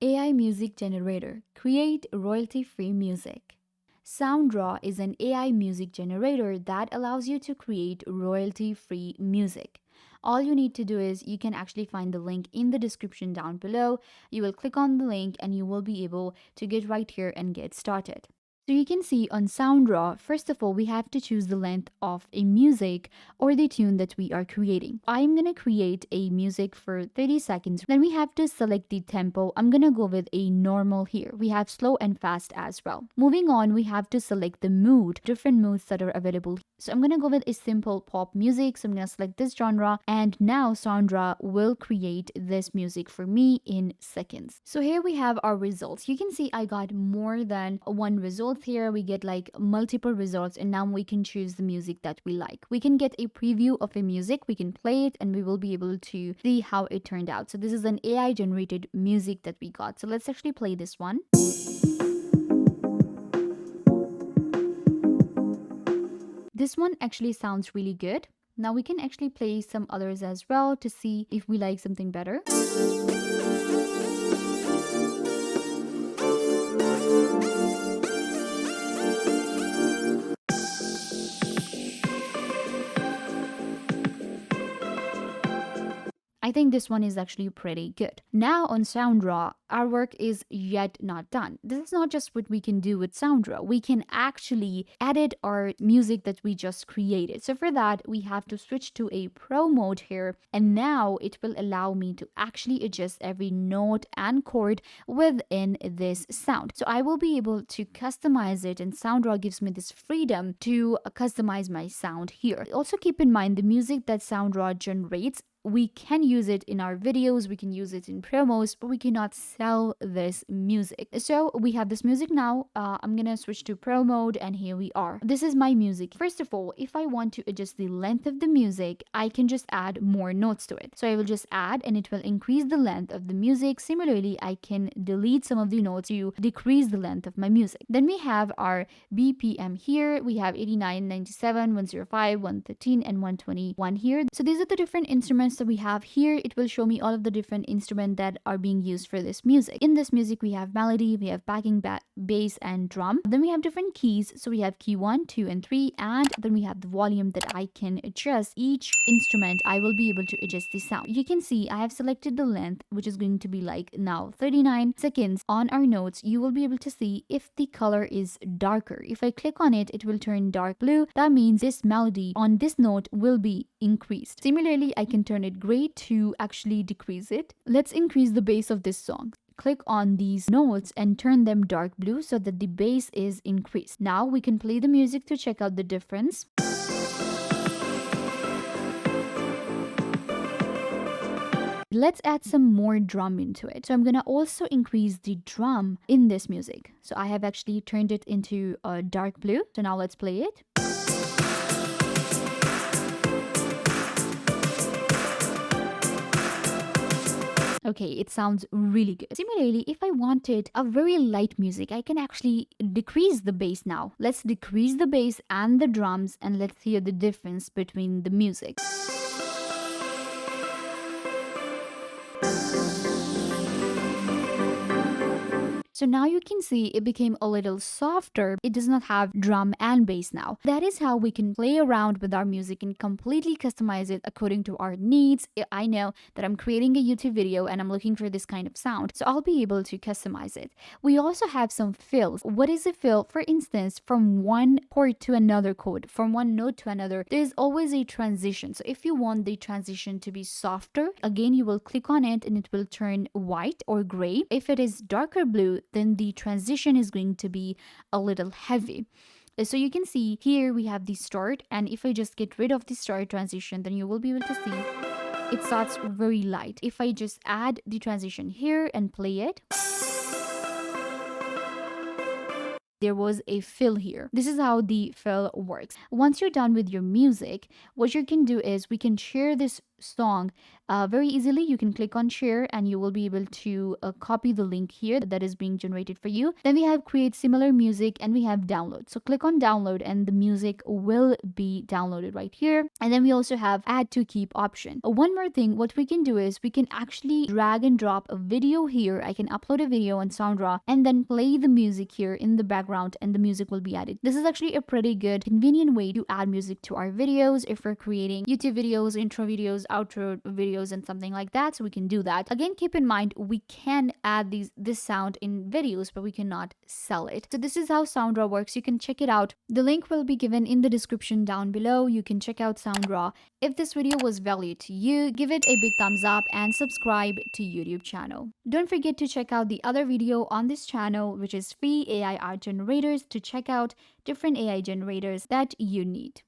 AI music generator. Create royalty-free music. SoundRaw is an AI music generator that allows you to create royalty-free music. All you need to do is you can actually find the link in the description down below. You will click on the link and you will be able to get right here and get started. So you can see on SoundRaw, first of all, we have to choose the length of a music or the tune that we are creating. I'm going to create a music for 30 seconds. Then we have to select the tempo. I'm going to go with a normal here. We have slow and fast as well. Moving on, we have to select the mood, different moods that are available. So I'm going to go with a simple pop music. So I'm going to select this genre. And now SoundRaw will create this music for me in seconds. So here we have our results. You can see I got more than one result here. We get like multiple results, and now we can choose the music that we like. We can get a preview of a music, we can play it, and we will be able to see how it turned out. So this is an AI generated music that we got. So let's actually play this one. This one actually sounds really good. Now we can actually play some others as well to see if we like something better. I think this one is actually pretty good. Now on SoundRaw, our work is yet not done. This is not just what we can do with SoundRaw. We can actually edit our music that we just created. So for that, we have to switch to a pro mode here. And now it will allow me to actually adjust every note and chord within this sound. So I will be able to customize it, and SoundRaw gives me this freedom to customize my sound here. Also keep in mind the music that SoundRaw generates, we can use it in our videos, we can use it in promos, but we cannot sell this music. So we have this music now. I'm gonna switch to pro mode, and here we are. This is my music. First of all, if I want to adjust the length of the music, I can just add more notes to it. So I will just add, and it will increase the length of the music. Similarly, I can delete some of the notes to decrease the length of my music. Then we have our BPM here. We have 89, 97, 105, 113, and 121 here. So these are the different instruments that we have here. It will show me all of the different instruments that are being used for this music. In this music, we have melody, we have backing bass and drum. Then we have different keys. So we have key 1, 2, and 3, and then we have the volume that I can adjust. Each instrument, I will be able to adjust the sound. You can see I have selected the length, which is going to be like now 39 seconds. On our notes, you will be able to see if the color is darker. If I click on it, it will turn dark blue. That means this melody on this note will be increased. Similarly, I can turn it gray to actually decrease it. Let's increase the bass of this song. Click on these notes and turn them dark blue so that the bass is increased. Now we can play the music to check out the difference. Let's add some more drum into it. So I'm gonna also increase the drum in this music. So I have actually turned it into a dark blue. So now let's play it. Okay, it sounds really good. Similarly, if I wanted a very light music, I can actually decrease the bass now. Let's decrease the bass and the drums, and let's hear the difference between the music. So now you can see it became a little softer. It does not have drum and bass now. That is how we can play around with our music and completely customize it according to our needs. I know that I'm creating a YouTube video and I'm looking for this kind of sound, so I'll be able to customize it. We also have some fills. What is a fill? For instance, from one chord to another chord, from one note to another, there's always a transition. So if you want the transition to be softer, again, you will click on it and it will turn white or gray. If it is darker blue, then the transition is going to be a little heavy. So you can see here we have the start, and if I just get rid of the start transition, then you will be able to see it starts very light. If I just add the transition here and play it, there was a fill here. This is how the fill works. Once you're done with your music, what you can do is we can share this song very easily. You can click on share and you will be able to copy the link here that is being generated for you. Then we have create similar music and we have download. So click on download and the music will be downloaded right here. And then we also have add to keep option. One more thing, what we can do is we can actually drag and drop a video here. I can upload a video on SoundRaw and then play the music here in the background and the music will be added. This is actually a pretty good convenient way to add music to our videos if we're creating YouTube videos, intro videos, outro videos and something like that. So we can do that. Again, keep in mind we can add this sound in videos but we cannot sell it. So this is how SoundRaw works. You can check it out. The link will be given in the description down below. You can check out SoundRaw. If this video was value to you, give it a big thumbs up and subscribe to YouTube channel. Don't forget to check out the other video on this channel, which is free AI art generators, to check out different AI generators that you need.